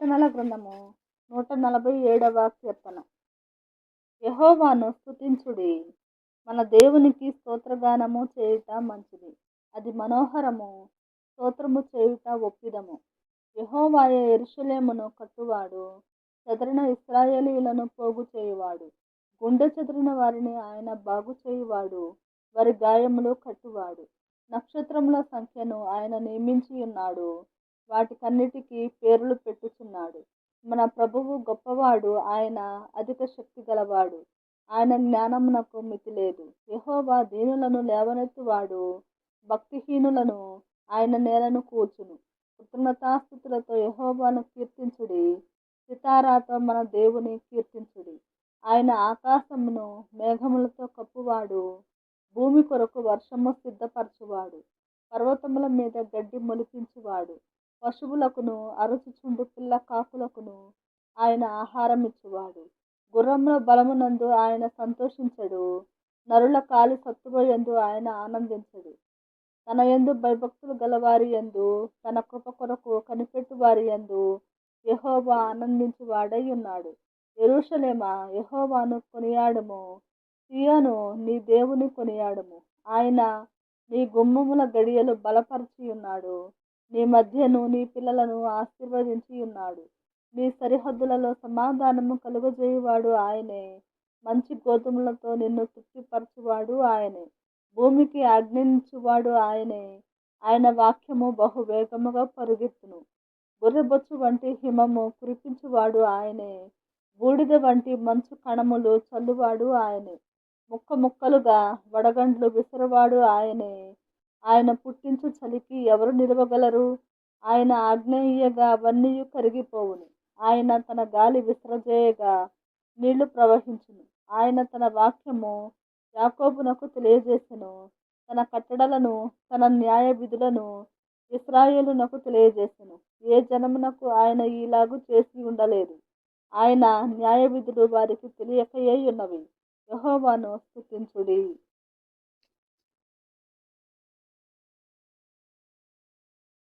కీర్తనల గ్రంథము 147వ కీర్తన. యెహోవాను స్తుతించుడి, మన దేవునికి స్తోత్రగానము చేయుట మంచిది, అది మనోహరము. స్తోత్రము చేయుట ఒప్పిదము. యెహోవాయే యెరూషలేమును కట్టువాడు, చెదరిన ఇశ్రాయేలీయులను పోగు చేయువాడు. గుండె చెదిరిన వారిని ఆయన బాగు చేయువాడు, వారి గాయములు కట్టువాడు. నక్షత్రముల సంఖ్యను ఆయన నియమించి ఉన్నాడు, వాటికన్నిటికీ పేర్లు పెట్టుచున్నాడు. మన ప్రభువు గొప్పవాడు, ఆయన అధిక శక్తి గలవాడు, ఆయన జ్ఞానమునకు మితి లేదు. యెహోవా దీనులను లేవనెత్తువాడు, భక్తిహీనులను ఆయన నేలను కూర్చును. కృతజ్ఞతాస్తుతులతో యెహోవాను కీర్తించుడి, సితారాతో మన దేవుని కీర్తించుడి. ఆయన ఆకాశమును మేఘములతో కప్పువాడు, భూమి కొరకు వర్షము సిద్ధపరచువాడు. పర్వతముల మీద గడ్డి మొలిపించువాడు, పశువులకును అరుచుచుండు పిల్ల కాకులకును ఆయన ఆహారం ఇచ్చువాడు. గుర్రముల బలమునందు ఆయన సంతోషించడు, నరుల కాలి సత్తువయందు ఆయన ఆనందించడు. తన యందు భయభక్తులు గలవారి యందు, తన కృప కొరకు కనిపెట్టు వారి యందు యెహోవా ఆనందించువాడై ఉన్నాడు. యెరూషలేమా, యెహోవాను కొనియాడుము, సీయోను నీ దేవుని కొనియాడుము. ఆయన నీ గుమ్మముల గడియలు బలపరిచి ఉన్నాడు, నీ మధ్యను నీ పిల్లలను ఆశీర్వదించి ఉన్నాడు. నీ సరిహద్దులలో సమాధానము కలుగజేయువాడు ఆయనే, మంచి గోధుమలతో నిన్ను తృప్తిపరచువాడు ఆయనే. భూమికి ఆజ్ఞయించువాడు ఆయనే, ఆయన వాక్యము బహు వేగముగా పరుగెత్తును. గొర్రెబొచ్చు వంటి హిమము కురిపించువాడు ఆయనే, బూడిద వంటి మంచు కణములు చల్లువాడు ఆయనే. ముక్క ముక్కలుగా వడగండ్లు విసరువాడు ఆయనే, ఆయన పుట్టించు చలికి ఎవరు నిలవగలరు? ఆయన ఆజ్ఞ ఇయ్యగా అవన్నీ కరిగిపోవును. ఆయన తన గాలి విసరజేయగా నీళ్లు ప్రవహించును. ఆయన తన వాక్యము యాకోబునకు తెలియజేసెను, తన కట్టడలను తన న్యాయ విధులను ఇశ్రాయేలునకు తెలియజేసెను. ఏ జనమునకు ఆయన ఈలాగు చేసి ఉండలేదు. ఆయన న్యాయ విధులు వారికి తెలియకయే ఉన్నవి. యెహోవాను స్తుతించుడి.